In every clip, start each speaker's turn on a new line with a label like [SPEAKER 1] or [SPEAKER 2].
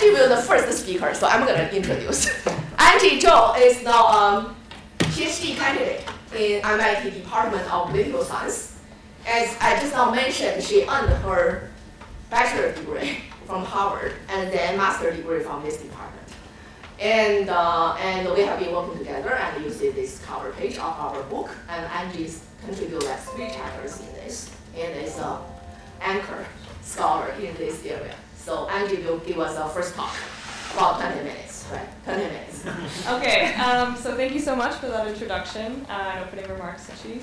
[SPEAKER 1] Angie will be the first speaker, so I'm going to introduce. Angie Zhou is now a PhD candidate in MIT Department of Political Science. As I just now mentioned, she earned her bachelor degree from Harvard and then master degree from this department. And we have been working together, and you see this cover page of our book, and Angie's contributed like 3 chapters in this, and is an anchor scholar in this area. So Angie will give us our first talk, about 20 minutes, right? 20 minutes.
[SPEAKER 2] Okay, so thank you so much for that introduction and opening remarks, Chief.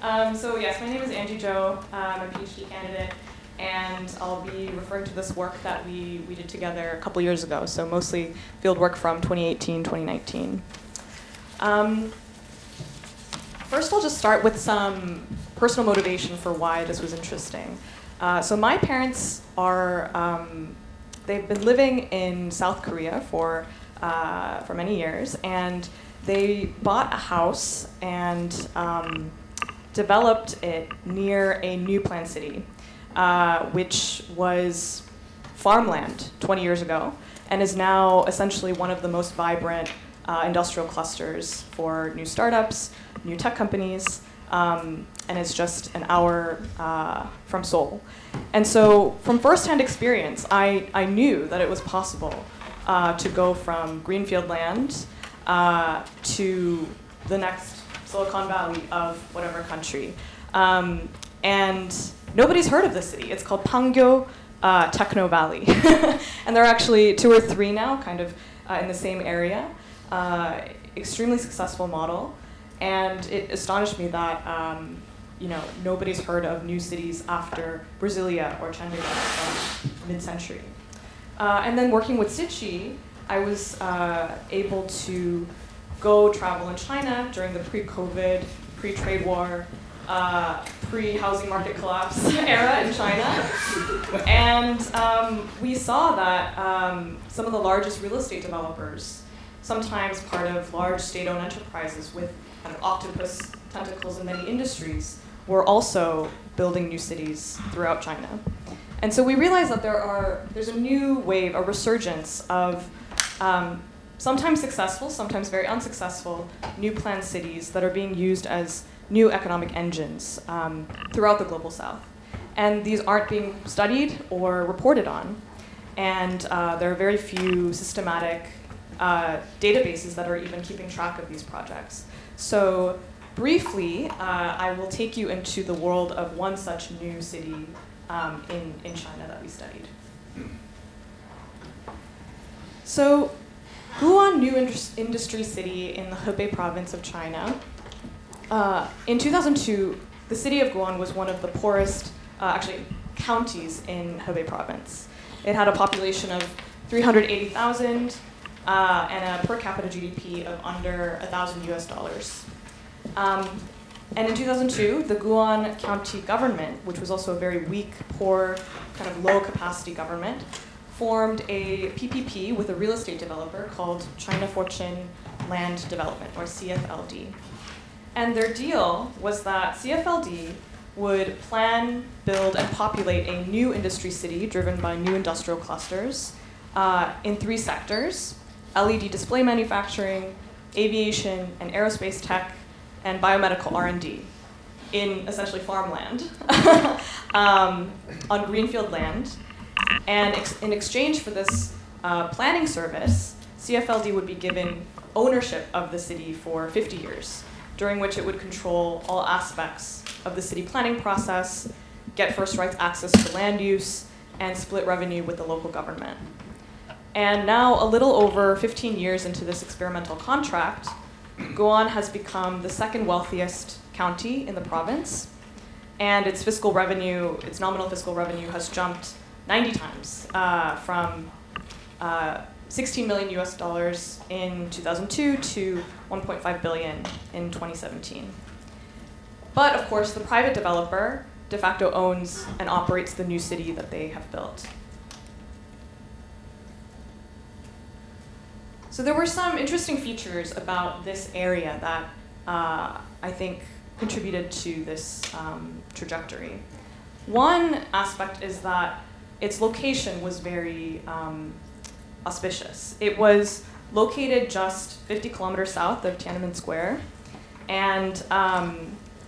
[SPEAKER 2] So yes, my name is Angie Zhou. I'm a PhD candidate, and I'll be referring to this work that we did together a couple years ago, so mostly field work from 2018, 2019. First, I'll just start with some personal motivation for why this was interesting. So my parents are, they've been living in South Korea for many years, and they bought a house and developed it near a new planned city, which was farmland 20 years ago, and is now essentially one of the most vibrant industrial clusters for new startups, new tech companies, and it's just an hour from Seoul. And so from firsthand experience, I knew that it was possible to go from greenfield land to the next Silicon Valley of whatever country. And nobody's heard of this city. It's called Pangyo Techno Valley. And there are actually 2 or 3 now, kind of in the same area. Extremely successful model. And it astonished me that nobody's heard of new cities after Brasilia or Chandigarh from mid-century. And then working with Sichi, I was able to go travel in China during the pre-COVID, pre-trade war, pre-housing market collapse era in China. And we saw that some of the largest real estate developers, sometimes part of large state-owned enterprises with kind of octopus tentacles in many industries, were also building new cities throughout China. And so we realized that there's a new wave, a resurgence of sometimes successful, sometimes very unsuccessful, new planned cities that are being used as new economic engines throughout the Global South. And these aren't being studied or reported on. And there are very few systematic databases that are even keeping track of these projects. So briefly, I will take you into the world of one such new city in China that we studied. So Guan New Industry City in the Hebei province of China. In 2002, the city of Guan was one of the poorest, counties in Hebei province. It had a population of 380,000 and a per capita GDP of under $1,000 US. And in 2002, the Guan County government, which was also a very weak, poor, kind of low-capacity government, formed a PPP with a real estate developer called China Fortune Land Development, or CFLD. And their deal was that CFLD would plan, build, and populate a new industry city driven by new industrial clusters in 3 sectors: LED display manufacturing, aviation and aerospace tech, and biomedical R&D in essentially farmland on greenfield land. And in exchange for this planning service, CFLD would be given ownership of the city for 50 years, during which it would control all aspects of the city planning process, get first rights access to land use, and split revenue with the local government. And now, a little over 15 years into this experimental contract, Guan has become the 2nd wealthiest county in the province, and its fiscal revenue, its nominal fiscal revenue, has jumped 90 times from $16 million US in 2002 to 1.5 billion in 2017. But of course, the private developer de facto owns and operates the new city that they have built. So there were some interesting features about this area that I think contributed to this trajectory. One aspect is that its location was very auspicious. It was located just 50 kilometers south of Tiananmen Square, and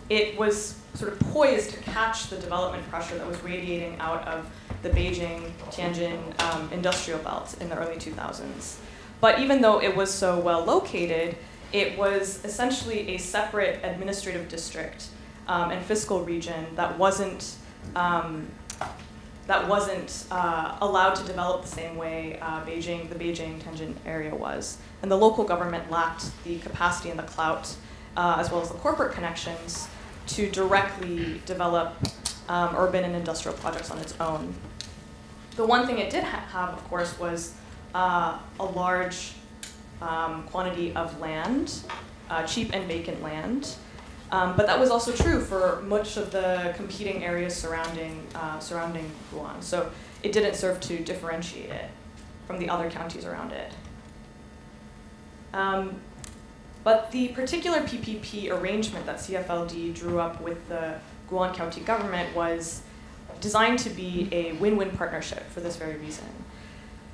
[SPEAKER 2] it was sort of poised to catch the development pressure that was radiating out of the Beijing-Tianjin industrial belt in the early 2000s. But even though it was so well located, it was essentially a separate administrative district and fiscal region that wasn't allowed to develop the same way the Beijing-Tianjin area was. And the local government lacked the capacity and the clout, as well as the corporate connections, to directly develop urban and industrial projects on its own. The one thing it did have, of course, was a large quantity of land, cheap and vacant land. But that was also true for much of the competing areas surrounding Guan. So it didn't serve to differentiate it from the other counties around it. But the particular PPP arrangement that CFLD drew up with the Guan County government was designed to be a win-win partnership for this very reason.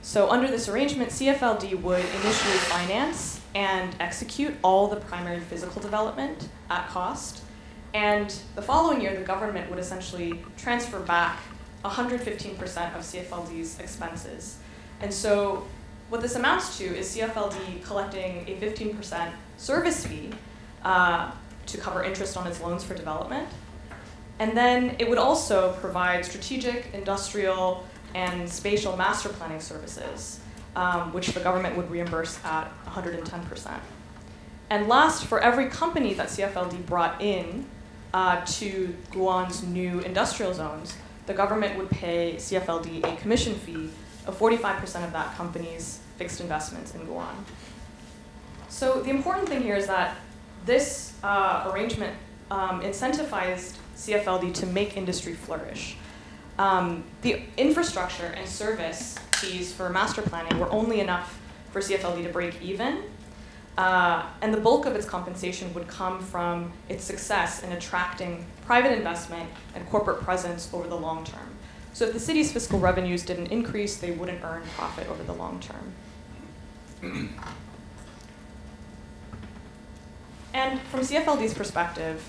[SPEAKER 2] So under this arrangement, CFLD would initially finance and execute all the primary physical development at cost. And the following year, the government would essentially transfer back 115% of CFLD's expenses. And so what this amounts to is CFLD collecting a 15% service fee to cover interest on its loans for development. And then it would also provide strategic, industrial, and spatial master planning services, which the government would reimburse at 110%. And last, for every company that CFLD brought in to Guan's new industrial zones, the government would pay CFLD a commission fee of 45% of that company's fixed investments in Guan. So the important thing here is that this arrangement incentivized CFLD to make industry flourish. The infrastructure and service fees for master planning were only enough for CFLD to break even, and the bulk of its compensation would come from its success in attracting private investment and corporate presence over the long term. So if the city's fiscal revenues didn't increase, they wouldn't earn profit over the long term. And from CFLD's perspective,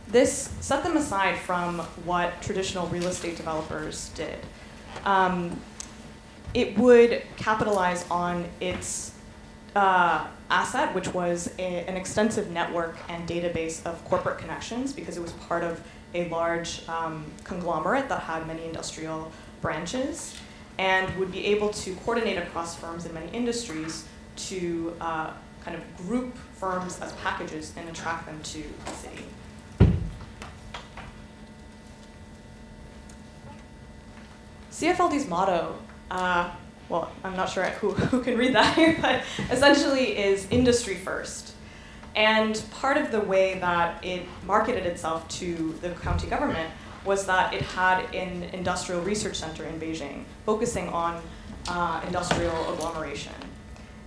[SPEAKER 2] this set them aside from what traditional real estate developers did. It would capitalize on its asset, which was an extensive network and database of corporate connections, because it was part of a large conglomerate that had many industrial branches, and would be able to coordinate across firms in many industries to kind of group firms as packages and attract them to the city. CFLD's motto, well, I'm not sure who can read that here, but essentially is industry first. And part of the way that it marketed itself to the county government was that it had an industrial research center in Beijing, focusing on industrial agglomeration.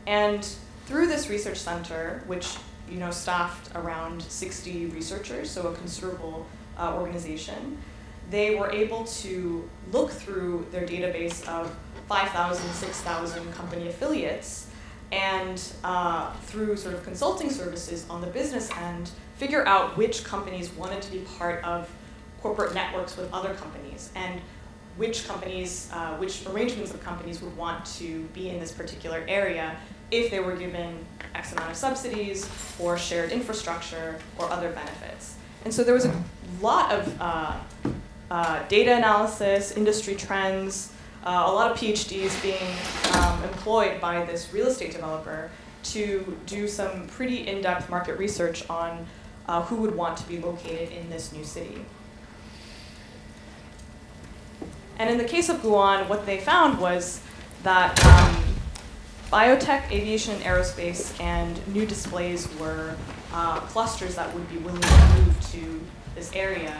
[SPEAKER 2] And through this research center, which staffed around 60 researchers, so a considerable organization, they were able to look through their database of 5,000, 6,000 company affiliates, and through sort of consulting services on the business end, figure out which companies wanted to be part of corporate networks with other companies, and which companies, which arrangements of companies would want to be in this particular area if they were given X amount of subsidies or shared infrastructure or other benefits. And so there was a lot of data analysis, industry trends, a lot of PhDs being employed by this real estate developer to do some pretty in-depth market research on who would want to be located in this new city. And in the case of Guan, what they found was that biotech, aviation, and aerospace, and new displays were clusters that would be willing to move to this area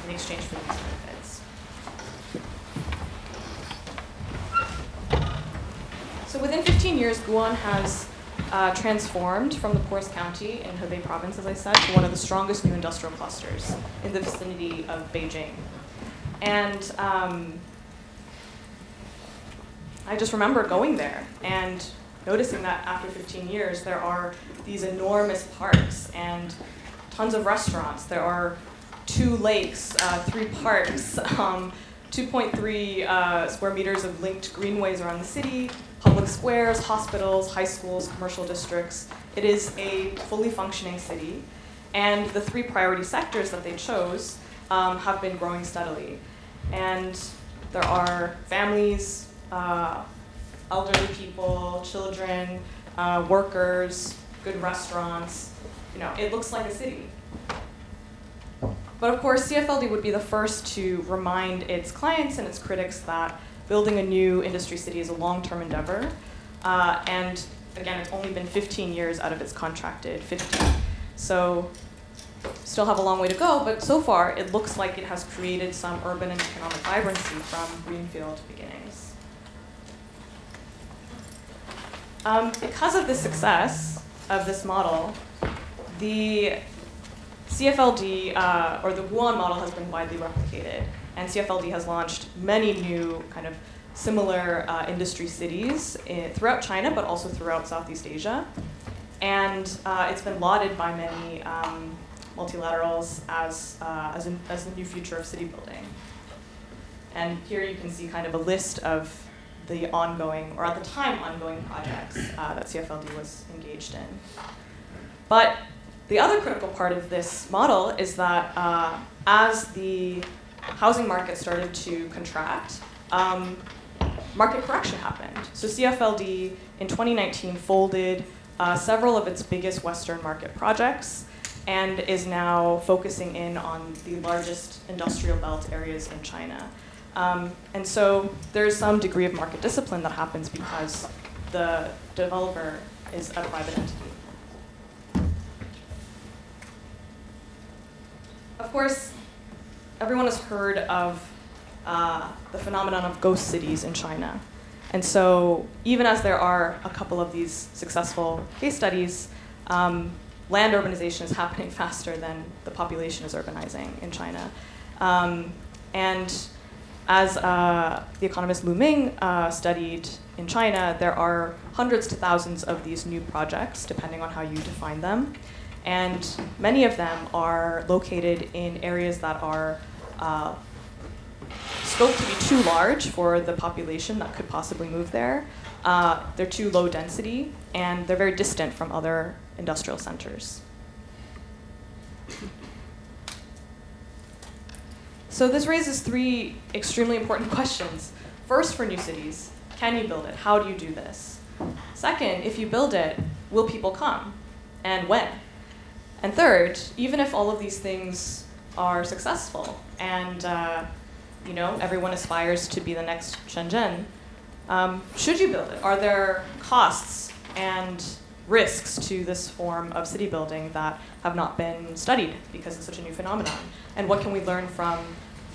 [SPEAKER 2] in exchange for these benefits. So within 15 years, Guan has transformed from the poorest county in Hebei province, as I said, to one of the strongest new industrial clusters in the vicinity of Beijing. And I just remember going there and noticing that after 15 years, there are these enormous parks and tons of restaurants. There are 2 lakes, 3 parks, 2.3 square meters of linked greenways around the city, public squares, hospitals, high schools, commercial districts. It is a fully functioning city. And the 3 priority sectors that they chose have been growing steadily. And there are families, elderly people, children, workers, good restaurants. You know, it looks like a city. But of course, CFLD would be the first to remind its clients and its critics that building a new industry city is a long-term endeavor. And again, it's only been 15 years out of its contracted 50. So still have a long way to go, but so far it looks like it has created some urban and economic vibrancy from greenfield beginnings. Because of the success of this model, the CFLD, or the Wuhan model, has been widely replicated, and CFLD has launched many new kind of similar industry cities throughout China, but also throughout Southeast Asia. And it's been lauded by many multilaterals as the new future of city building. And here you can see kind of a list of the ongoing, or at the time ongoing, projects that CFLD was engaged in. But the other critical part of this model is that as the housing market started to contract, market correction happened. So CFLD in 2019 folded several of its biggest Western market projects and is now focusing in on the largest industrial belt areas in China. And so there's some degree of market discipline that happens because the developer is a private entity. Of course, everyone has heard of the phenomenon of ghost cities in China. And so even as there are a couple of these successful case studies, land urbanization is happening faster than the population is urbanizing in China. And as the economist Lu Ming studied in China, there are hundreds to thousands of these new projects, depending on how you define them. And many of them are located in areas that are scoped to be too large for the population that could possibly move there. They're too low density, and they're very distant from other industrial centers. So this raises 3 extremely important questions. First, for new cities, can you build it? How do you do this? Second, if you build it, will people come? And when? And third, even if all of these things are successful and you know, everyone aspires to be the next Shenzhen, should you build it? Are there costs and risks to this form of city building that have not been studied because it's such a new phenomenon? And what can we learn from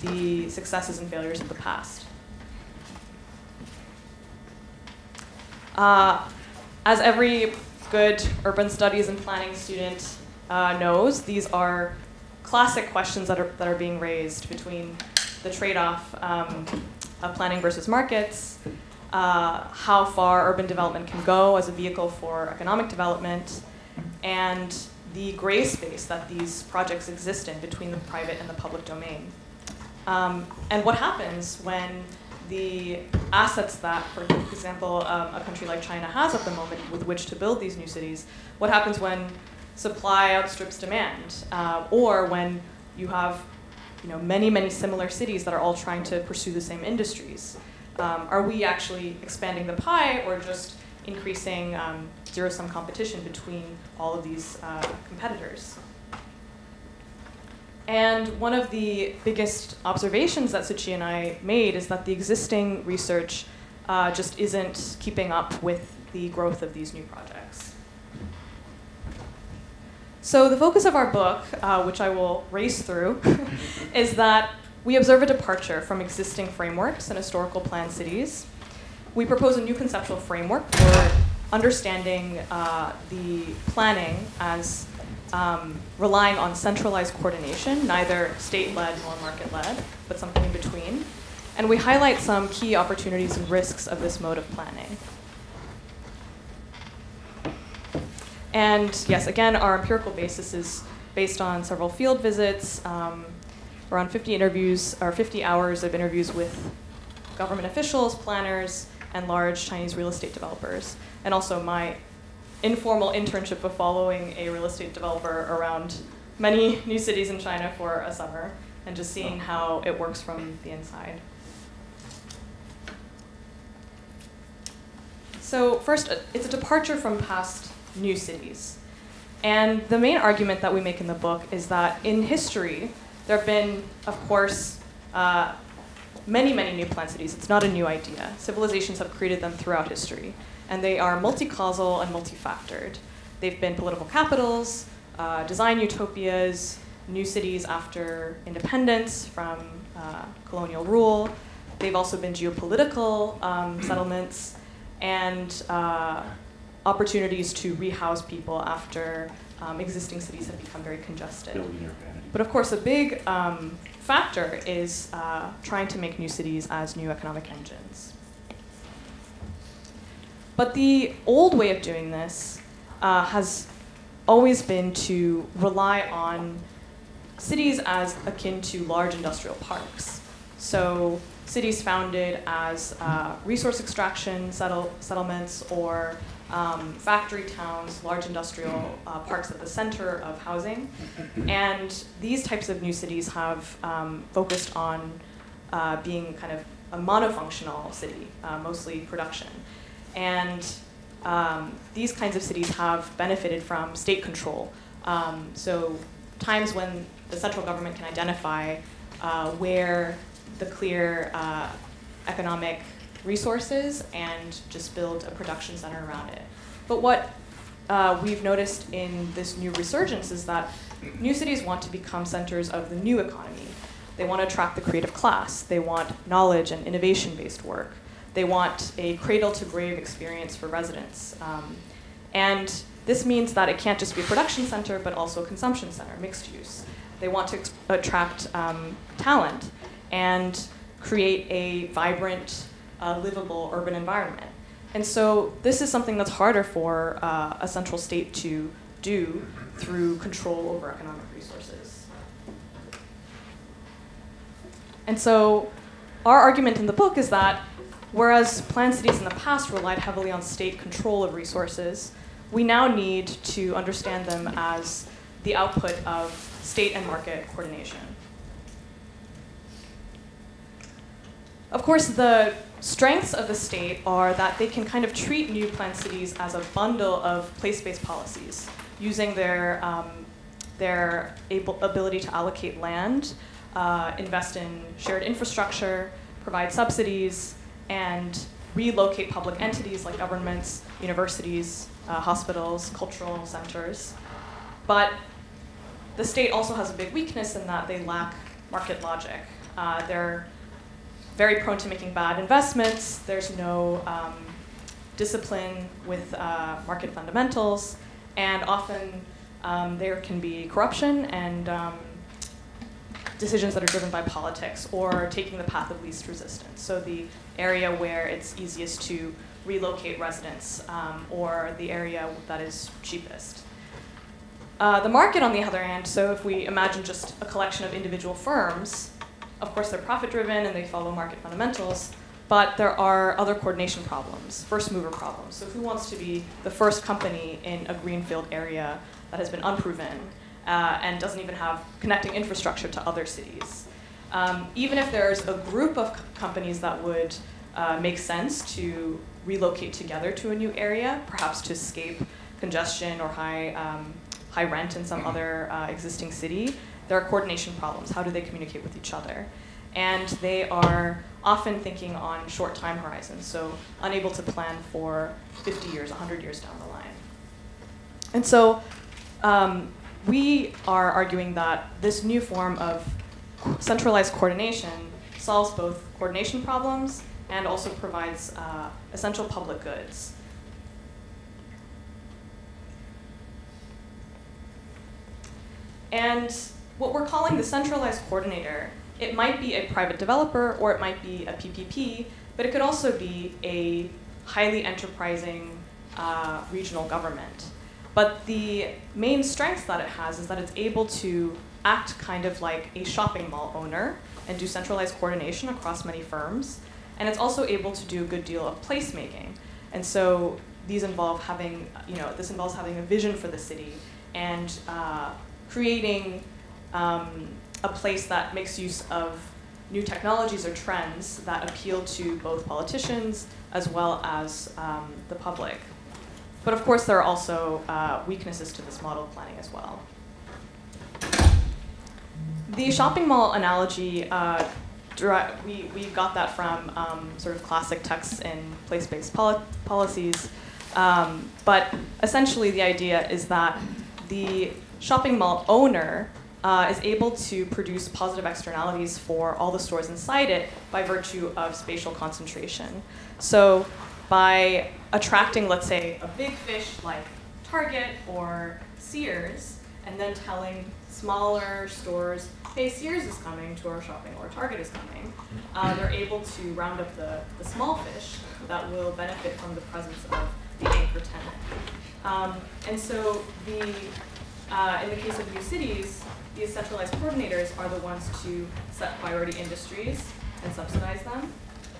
[SPEAKER 2] the successes and failures of the past? As every good urban studies and planning student knows, these are classic questions that are being raised between the trade-off of planning versus markets, how far urban development can go as a vehicle for economic development, and the gray space that these projects exist in between the private and the public domain. And what happens when the assets that, for example, a country like China has at the moment with which to build these new cities, what happens when supply outstrips demand, or when you have many, many similar cities that are all trying to pursue the same industries? Are we actually expanding the pie or just increasing zero-sum competition between all of these competitors? And one of the biggest observations that Suchi and I made is that the existing research just isn't keeping up with the growth of these new projects. So the focus of our book, which I will race through, is that we observe a departure from existing frameworks and historical planned cities. We propose a new conceptual framework for understanding the planning as relying on centralized coordination, neither state-led nor market-led, but something in between. And we highlight some key opportunities and risks of this mode of planning. And yes, again, our empirical basis is based on several field visits, around 50 interviews, or 50 hours of interviews with government officials, planners, and large Chinese real estate developers. And also my informal internship of following a real estate developer around many new cities in China for a summer, and just seeing how it works from the inside. So first, it's a departure from past new cities. And the main argument that we make in the book is that in history, there have been, of course, many, many new planned cities. It's not a new idea. Civilizations have created them throughout history. And they are multi-causal and multi-factored. They've been political capitals, design utopias, new cities after independence from colonial rule. They've also been geopolitical settlements and opportunities to rehouse people after existing cities have become very congested. But of course, a big factor is trying to make new cities as new economic engines. But the old way of doing this has always been to rely on cities as akin to large industrial parks. So cities founded as resource extraction settlements or factory towns, large industrial parks at the center of housing. And these types of new cities have focused on being kind of a monofunctional city, mostly production. And these kinds of cities have benefited from state control. So times when the central government can identify where the clear economic resources and just build a production center around it. But what we've noticed in this new resurgence is that new cities want to become centers of the new economy. They want to attract the creative class. They want knowledge and innovation-based work. They want a cradle-to-grave experience for residents. And this means that it can't just be a production center, but also a consumption center, mixed use. They want to attract talent and create a vibrant, livable urban environment. And so this is something that's harder for a central state to do through control over economic resources. And so our argument in the book is that whereas planned cities in the past relied heavily on state control of resources, we now need to understand them as the output of state and market coordination. Of course, the strengths of the state are that they can kind of treat new planned cities as a bundle of place-based policies, using their ability to allocate land, invest in shared infrastructure, provide subsidies, and relocate public entities like governments, universities, hospitals, cultural centers. But the state also has a big weakness in that they lack market logic. They're very prone to making bad investments. There's no discipline with market fundamentals, and often there can be corruption and decisions that are driven by politics or taking the path of least resistance. So the area where it's easiest to relocate residents or the area that is cheapest. The market, on the other hand, so if we imagine just a collection of individual firms, of course they're profit-driven and they follow market fundamentals, but there are other coordination problems, first-mover problems. So who wants to be the first company in a greenfield area that has been unproven and doesn't even have connecting infrastructure to other cities? Even if there's a group of companies that would make sense to relocate together to a new area, perhaps to escape congestion or high rent in some other existing city, there are coordination problems. How do they communicate with each other? And they are often thinking on short time horizons, so unable to plan for 50 years, 100 years down the line. And so we are arguing that this new form of centralized coordination solves both coordination problems and also provides essential public goods. And what we're calling the centralized coordinator it might be a private developer or it might be a PPP, but it could also be a highly enterprising regional government. But the main strength that it has is that it's able to act kind of like a shopping mall owner and do centralized coordination across many firms. And it's also able to do a good deal of placemaking. And so these involve having, this involves having a vision for the city and creating a place that makes use of new technologies or trends that appeal to both politicians as well as the public. But of course, there are also weaknesses to this model of planning as well. The shopping mall analogy, we got that from sort of classic texts in place-based policies. But essentially, the idea is that the shopping mall owner is able to produce positive externalities for all the stores inside it by virtue of spatial concentration. So by attracting, let's say, a big fish like Target or Sears, and then telling smaller stores, hey, Sears is coming to our shopping, or Target is coming, they're able to round up the small fish that will benefit from the presence of the anchor tenant. And so in the case of new cities, these centralized coordinators are the ones to set priority industries and subsidize them.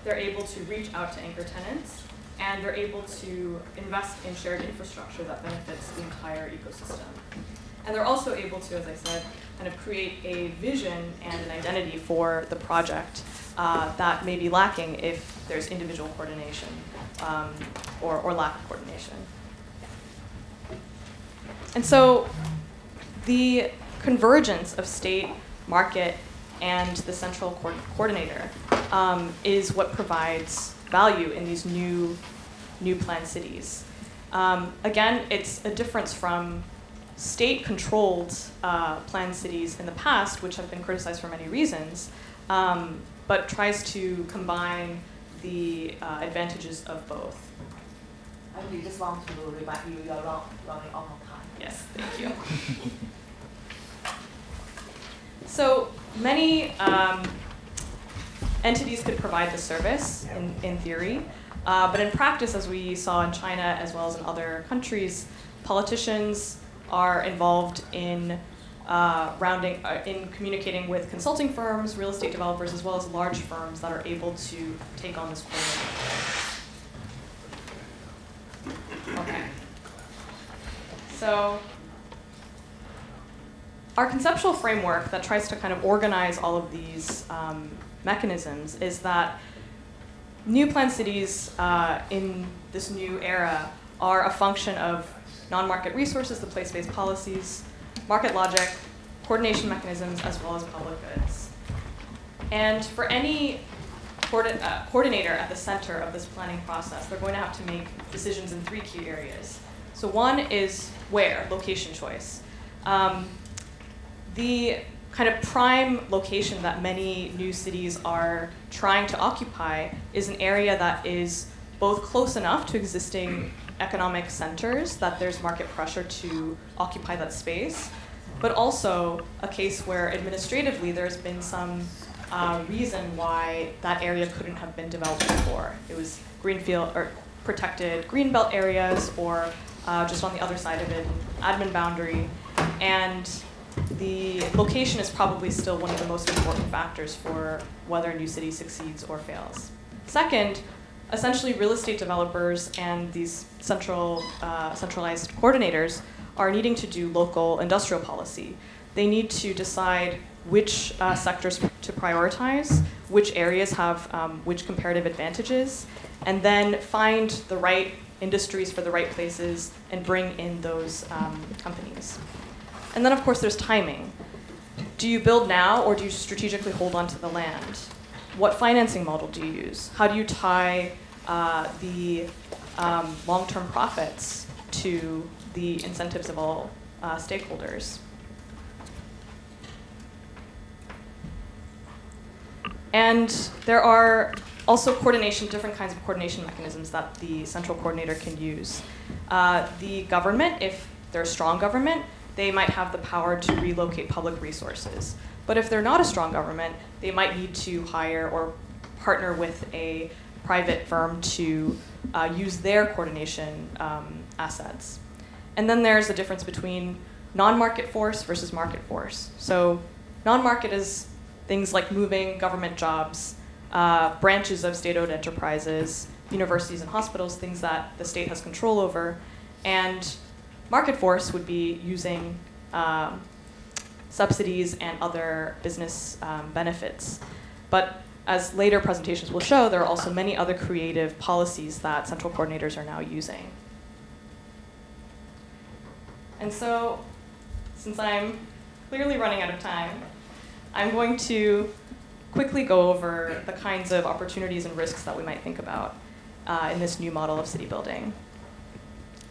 [SPEAKER 2] They're able to reach out to anchor tenants, and they're able to invest in shared infrastructure that benefits the entire ecosystem. And they're also able to, as I said, kind of create a vision and an identity for the project that may be lacking if there's individual coordination or lack of coordination. And so the convergence of state, market, and the central coordinator is what provides value in these new planned cities. Again, it's a difference from state-controlled planned cities in the past, which have been criticized for many reasons, but tries to combine the advantages of both.
[SPEAKER 1] I just want to remind you, you're running out of time.
[SPEAKER 2] Yes, thank you. So many entities could provide the service in theory, but in practice, as we saw in China as well as in other countries, politicians are involved in in communicating with consulting firms, real estate developers, as well as large firms that are able to take on this coordination. Okay. So our conceptual framework that tries to kind of organize all of these mechanisms is that new planned cities in this new era are a function of non-market resources, the place-based policies, market logic, coordination mechanisms, as well as public goods. And for any coordinator at the center of this planning process, they're going to have to make decisions in 3 key areas. So one is where, location choice. The kind of prime location that many new cities are trying to occupy is an area that is both close enough to existing economic centers that there's market pressure to occupy that space, but also a case where administratively there's been some reason why that area couldn't have been developed before. It was greenfield or protected greenbelt areas, or just on the other side of it, admin boundary. And the location is probably still one of the most important factors for whether a new city succeeds or fails. Second, essentially real estate developers and these centralized coordinators are needing to do local industrial policy. They need to decide which sectors to prioritize, which areas have which comparative advantages, and then find the right industries for the right places and bring in those companies. And then, of course, there's timing. Do you build now, or do you strategically hold on to the land? What financing model do you use? How do you tie the long-term profits to the incentives of all stakeholders? And there are also different kinds of coordination mechanisms that the central coordinator can use. The government, if they're a strong government, they might have the power to relocate public resources. But if they're not a strong government, they might need to hire or partner with a private firm to use their coordination assets. And then there's the difference between non-market force versus market force. So non-market is things like moving government jobs, branches of state-owned enterprises, universities and hospitals, things that the state has control over. And market force would be using subsidies and other business benefits. But as later presentations will show, there are also many other creative policies that central coordinators are now using. And so, since I'm clearly running out of time, I'm going to quickly go over the kinds of opportunities and risks that we might think about in this new model of city building.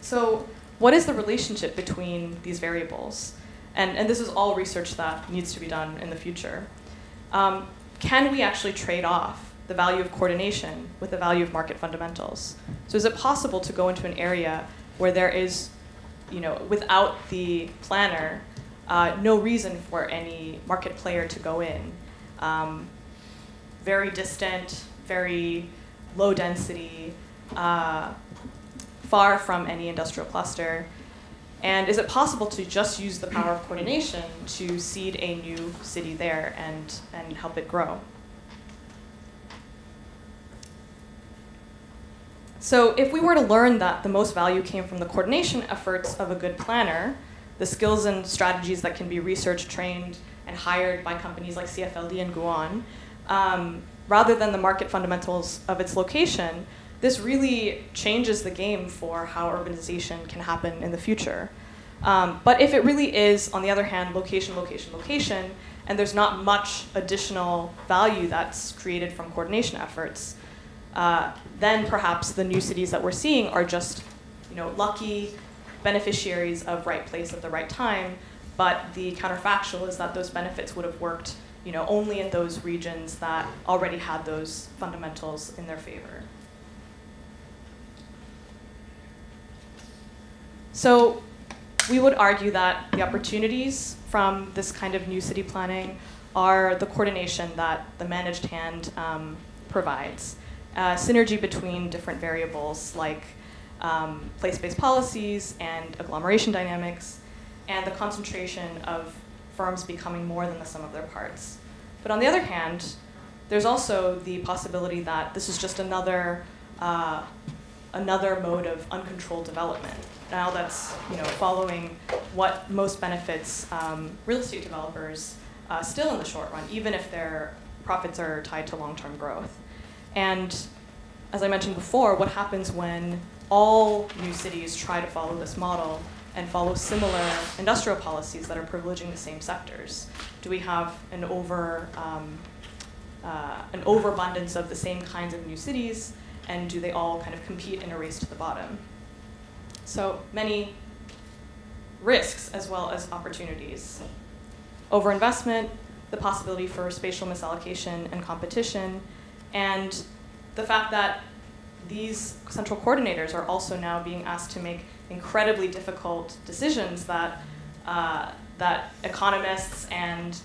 [SPEAKER 2] So what is the relationship between these variables? And this is all research that needs to be done in the future. Can we actually trade off the value of coordination with the value of market fundamentals? So is it possible to go into an area where there is, without the planner, no reason for any market player to go in? Very distant, very low density, far from any industrial cluster. And is it possible to just use the power of coordination to seed a new city there and help it grow? So if we were to learn that the most value came from the coordination efforts of a good planner, the skills and strategies that can be research trained and hired by companies like CFLD and Guan, rather than the market fundamentals of its location, this really changes the game for how urbanization can happen in the future. But if it really is, on the other hand, location, location, location, and there's not much additional value that's created from coordination efforts, then perhaps the new cities that we're seeing are just lucky beneficiaries of right place at the right time, but the counterfactual is that those benefits would have worked only in those regions that already had those fundamentals in their favor. So we would argue that the opportunities from this kind of new city planning are the coordination that the managed hand provides. Synergy between different variables like place-based policies and agglomeration dynamics, and the concentration of firms becoming more than the sum of their parts. But on the other hand, there's also the possibility that this is just another mode of uncontrolled development. Now that's following what most benefits real estate developers still in the short run, even if their profits are tied to long-term growth. And as I mentioned before, what happens when all new cities try to follow this model and follow similar industrial policies that are privileging the same sectors? Do we have an overabundance of the same kinds of new cities, and do they all kind of compete in a race to the bottom? So many risks as well as opportunities. Overinvestment, the possibility for spatial misallocation and competition, and the fact that these central coordinators are also now being asked to make incredibly difficult decisions that economists and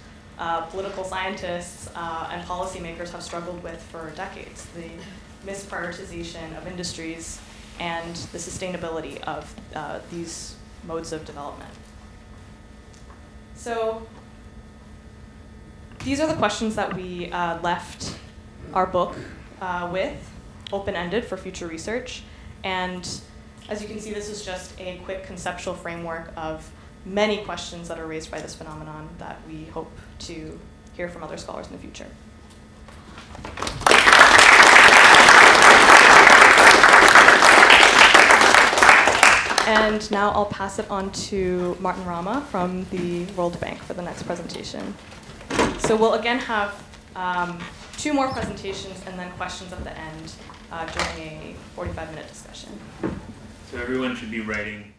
[SPEAKER 2] political scientists and policymakers have struggled with for decades. The misprioritization of industries and the sustainability of these modes of development. So these are the questions that we left our book with, open-ended for future research. And as you can see, this is just a quick conceptual framework of many questions that are raised by this phenomenon that we hope to hear from other scholars in the future. And now I'll pass it on to Martin Rama from the World Bank for the next presentation. So we'll again have 2 more presentations and then questions at the end during a 45-minute discussion.
[SPEAKER 3] So everyone should be writing